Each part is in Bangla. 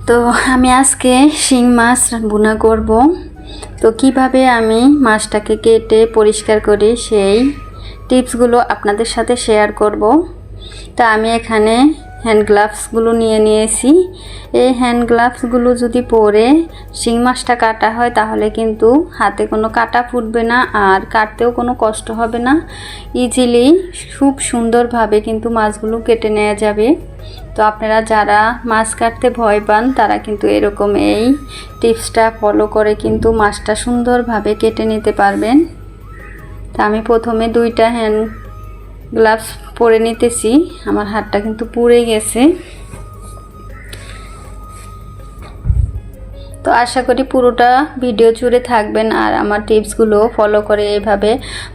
তো আমি আজকে শিং মাছ ভুনা করব। তো কিভাবে আমি মাছটাকে কেটে পরিষ্কার করি সেই টিপসগুলো আপনাদের সাথে শেয়ার করব। তা আমি এখানে হ্যান্ড গ্লাভসগুলো নিয়েছি। এই হ্যান্ড গ্লাভসগুলো যদি পরে শিং মাছটা কাটা হয় তাহলে কিন্তু হাতে কোনো কাটা ফুটবে না, আর কাটতেও কোনো কষ্ট হবে না। ইজিলি খুব সুন্দরভাবে কিন্তু মাছগুলো কেটে নেওয়া যাবে। তো আপনারা যারা মাছ কাটতে ভয় পান তারা কিন্তু এরকম এই টিপসটা ফলো করে কিন্তু মাছটা সুন্দরভাবে কেটে নিতে পারবেন। তা আমি প্রথমে দুইটা হ্যান্ড গ্লাভস পরে নিতেছি। আমার হাতটা কিন্তু পুড়ে গেছে। তো আশা করি পুরোটা ভিডিও জুড়ে থাকবেন আর আমার টিপসগুলো ফলো করে এইভাবে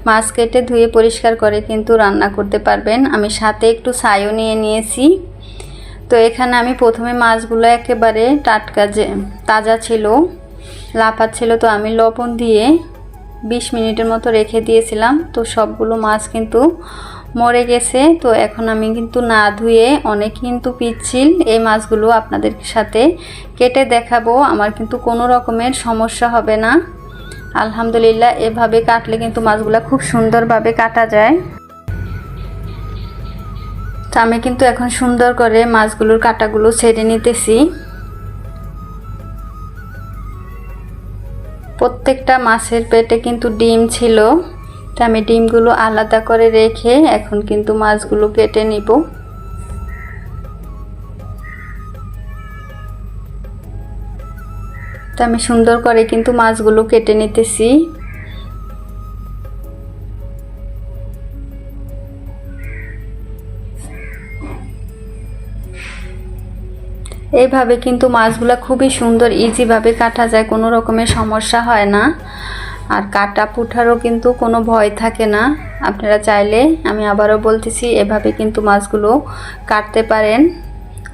মাছ কেটে ধুয়ে পরিষ্কার করে কিন্তু রান্না করতে পারবেন। আমি সাথে একটু ছাইও নিয়েছি। তো এখানে আমি প্রথমে মাছগুলো একেবারে টাটকা তাজা ছিল, লাফাচ্ছিল, তো আমি লবণ দিয়ে 20 মিনিটের মতো রেখে দিয়েছিলাম। তো সবগুলো মাছ কিন্তু মরে গেছে। তো এখন আমি কিন্তু না ধুয়ে অনেক কিন্তু পিচ্ছিল এই মাছগুলো আপনাদের সাথে কেটে দেখাবো। আমার কিন্তু কোনো রকমের সমস্যা হবে না। আলহামদুলিল্লাহ, এভাবে কাটলে কিন্তু মাছগুলো খুব সুন্দরভাবে কাটা যায়। তো আমি কিন্তু এখন সুন্দর করে মাছগুলোর কাঁটাগুলো ছেড়ে নিতেছি। প্রত্যেকটা মাছের পেটে কিন্তু ডিম ছিল। তো আমি ডিমগুলো আলাদা করে রেখে এখন কিন্তু মাছগুলো কেটে নিব। তো আমি সুন্দর করে কিন্তু মাছগুলো কেটে নিতেছি। এইভাবে কিন্তু মাছগুলো খুবই সুন্দর ইজিভাবে কাটা যায়, কোনো রকমের সমস্যা হয় না, আর কাটা পুঠারও কিন্তু কোনো ভয় থাকে না। আপনারা চাইলে, আমি আবারও বলতেছি, এভাবে কিন্তু মাছগুলো কাটতে পারেন।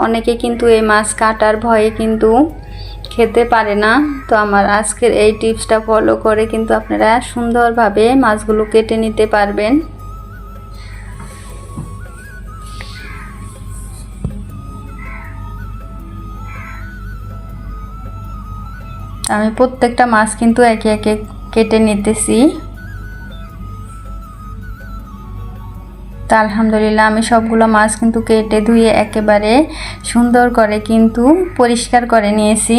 অনেকে কিন্তু এই মাছ কাটার ভয়ে কিন্তু খেতে পারে না। তো আমার আজকের এই টিপসটা ফলো করে কিন্তু আপনারা সুন্দরভাবে মাছগুলো কেটে নিতে পারবেন। আমি প্রত্যেকটা মাছ কিন্তু একে একে কেটে নিতেছি। তা আলহামদুলিল্লাহ আমি সবগুলো মাছ কিন্তু কেটে ধুয়ে একেবারে সুন্দর করে কিন্তু পরিষ্কার করে নিয়েছি।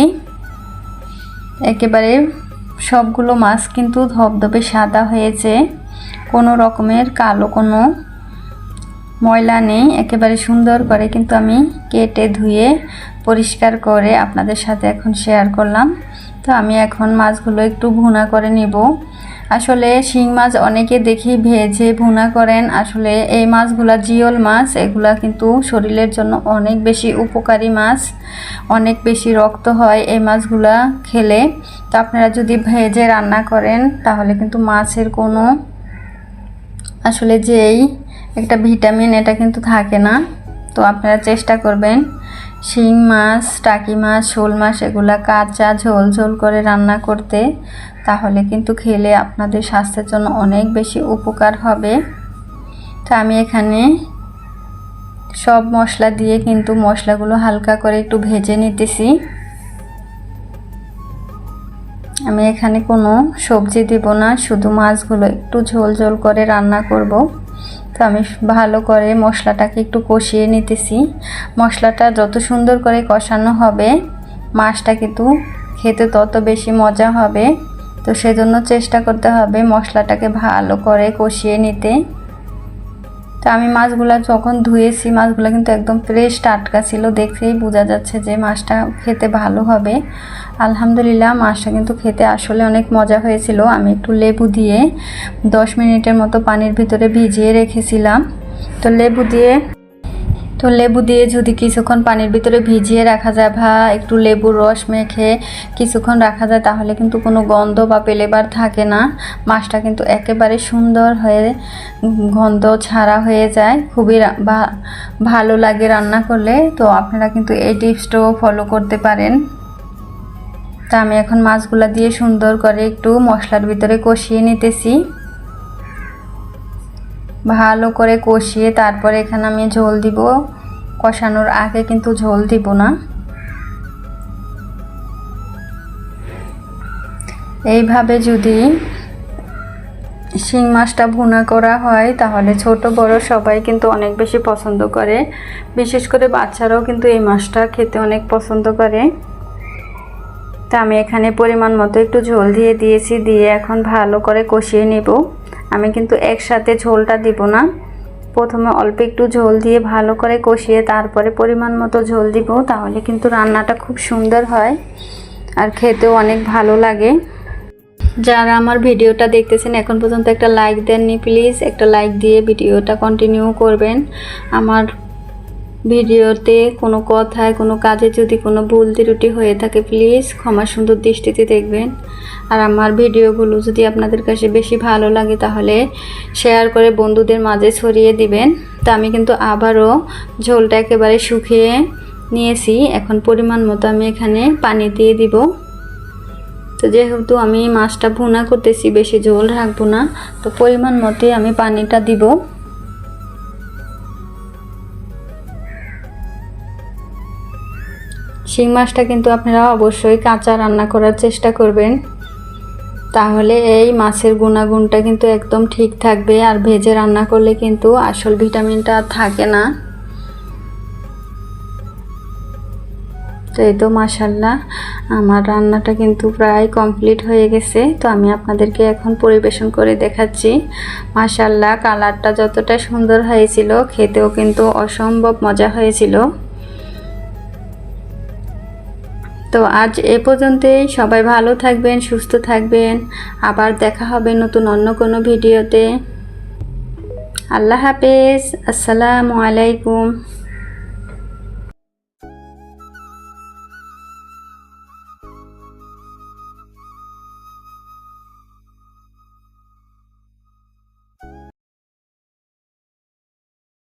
একেবারে সবগুলো মাছ কিন্তু ধবধবে সাদা হয়েছে, কোনো রকমের কালো কোনো ময়লা নেই। একেবারে সুন্দর করে কিন্তু আমি কেটে ধুয়ে পরিষ্কার করে আপনাদের সাথে এখন শেয়ার করলাম। তো আমি এখন মাছগুলো একটু ভুনা করে নিব। আসলে শিং মাছ অনেকে দেখি ভেজে ভুনা করেন। আসলে এই মাছগুলা জিওল মাছ, এগুলা কিন্তু শরীরের জন্য অনেক বেশি উপকারী মাছ, অনেক বেশি রক্ত হয় এই মাছগুলা খেলে। তো আপনারা যদি ভেজে রান্না করেন তাহলে কিন্তু মাছের কোনো আসলে যেই একটা ভিটামিন এটা কিন্তু থাকে না। তো আপনারা চেষ্টা করবেন শিং মাছ, টাকি মাছ, শোল মাছ এগুলা কাঁচা ঝোল ঝোল করে রান্না করতে, তাহলে কিন্তু খেলে আপনাদের স্বাস্থ্যের জন্য অনেক বেশি উপকার হবে। তো আমি এখানে সব মশলা দিয়ে কিন্তু মশলাগুলো হালকা করে একটু ভেজে নিতেছি। আমি এখানে কোনো সবজি দেব না, শুধু মাছগুলো একটু ঝোল ঝোল করে রান্না করব। তো আমি ভালো করে মশলাটাকে একটু কষিয়ে নিতেছি। মশলাটা যত সুন্দর করে কষানো হবে মাছটা কিন্তু খেতে তত বেশি মজা হবে। তো সেজন্য চেষ্টা করতে হবে মশলাটাকে ভালো করে কষিয়ে নিতে। তো আমি মাছগুলো যখন ধুয়েছি মাছগুলো কিন্তু একদম ফ্রেশ টাটকা ছিল, দেখেই বোঝা যাচ্ছে যে মাছটা খেতে ভালো হবে। আলহামদুলিল্লাহ মাছটা কিন্তু খেতে আসলে অনেক মজা হয়েছিল। আমি একটু লেবু দিয়ে 10 মিনিটের মতো পানির ভিতরে ভিজিয়ে রেখেছিলাম। তো লেবু দিয়ে যদি কিছুক্ষণ পানির ভিতরে ভিজিয়ে রাখা যায় বা একটু লেবুর রস মেখে কিছুক্ষণ রাখা যায় তাহলে কিন্তু কোনো গন্ধ বা পেলেবার থাকে না। মাছটা কিন্তু একেবারে সুন্দর হয়ে গন্ধ ছাড়া হয়ে যায়, খুবই ভালো লাগে রান্না করলে। তো আপনারা কিন্তু এই টিপসটাও ফলো করতে পারেন। তা আমি এখন মাছগুলা দিয়ে সুন্দর করে একটু মশলার ভিতরে কষিয়ে নিতেছি। ভালো করে কষিয়ে তারপরে এখানে আমি ঝোল দিব। কষানোর আগে কিন্তু ঝোল দিব না। এইভাবে যদি শিং মাছটা ভুনা করা হয় তাহলে ছোট বড় সবাই কিন্তু অনেক বেশি পছন্দ করে, বিশেষ করে বাচ্চারাও কিন্তু এই মাছটা খেতে অনেক পছন্দ করে। তা আমি এখানে পরিমাণ মতো একটু ঝোল দিয়ে দিয়েছি, দিয়ে এখন ভালো করে কষিয়ে নেব। আমি কিন্তু একসাথে ঝোলটা দিব না, প্রথমে অল্প একটু ঝোল দিয়ে ভালো করে কষিয়ে তারপরে পরিমাণ মতো ঝোল দিব, তাহলে কিন্তু রান্নাটা খুব সুন্দর হয় আর খেতেও অনেক ভালো লাগে। যারা আমার ভিডিওটা দেখতেছেন এখন পর্যন্ত একটা লাইক দেননি, প্লিজ একটা লাইক দিয়ে ভিডিওটা কন্টিনিউ করবেন। আমার ভিডিওতে কোনো কথায় কোনো কাজে যদি কোনো ভুল ত্রুটি হয়ে থাকে প্লিজ ক্ষমা সুন্দর দৃষ্টিতে দেখবেন। আর আমার ভিডিওগুলো যদি আপনাদের কাছে বেশি ভালো লাগে তাহলে শেয়ার করে বন্ধুদের মাঝে ছড়িয়ে দিবেন। তা আমি কিন্তু আবারও ঝোলটা একেবারে শুকিয়ে নিয়েছি, এখন পরিমাণ মতো আমি এখানে পানি দিয়ে দিব। তো যেহেতু আমি মাছটা ভুনা করতেছি বেশি ঝোল রাখবো না, তো পরিমাণ মতোই আমি পানিটা দিব। শিং মাছটা কিন্তু আপনারা অবশ্যই কাঁচা রান্না করার চেষ্টা করবেন, তাহলে এই মাছের গুণাগুণটা কিন্তু একদম ঠিক থাকবে। আর ভেজে রান্না করলে কিন্তু আসল ভিটামিনটা থাকে না। তো এই তো মাশাআল্লাহ আমার রান্নাটা কিন্তু প্রায় কমপ্লিট হয়ে গেছে। তো আমি আপনাদেরকে এখন পরিবেশন করে দেখাচ্ছি। মাশাআল্লাহ কালারটা যতটা সুন্দর হয়েছিল খেতেও কিন্তু অসম্ভব মজা হয়েছিল। তো আজ এ পর্যন্তই, সবাই ভালো থাকবেন, সুস্থ থাকবেন, আবার দেখা হবে নতুন অন্য কোনো ভিডিওতে। আল্লাহ হাফেজ, আসসালামু আলাইকুম।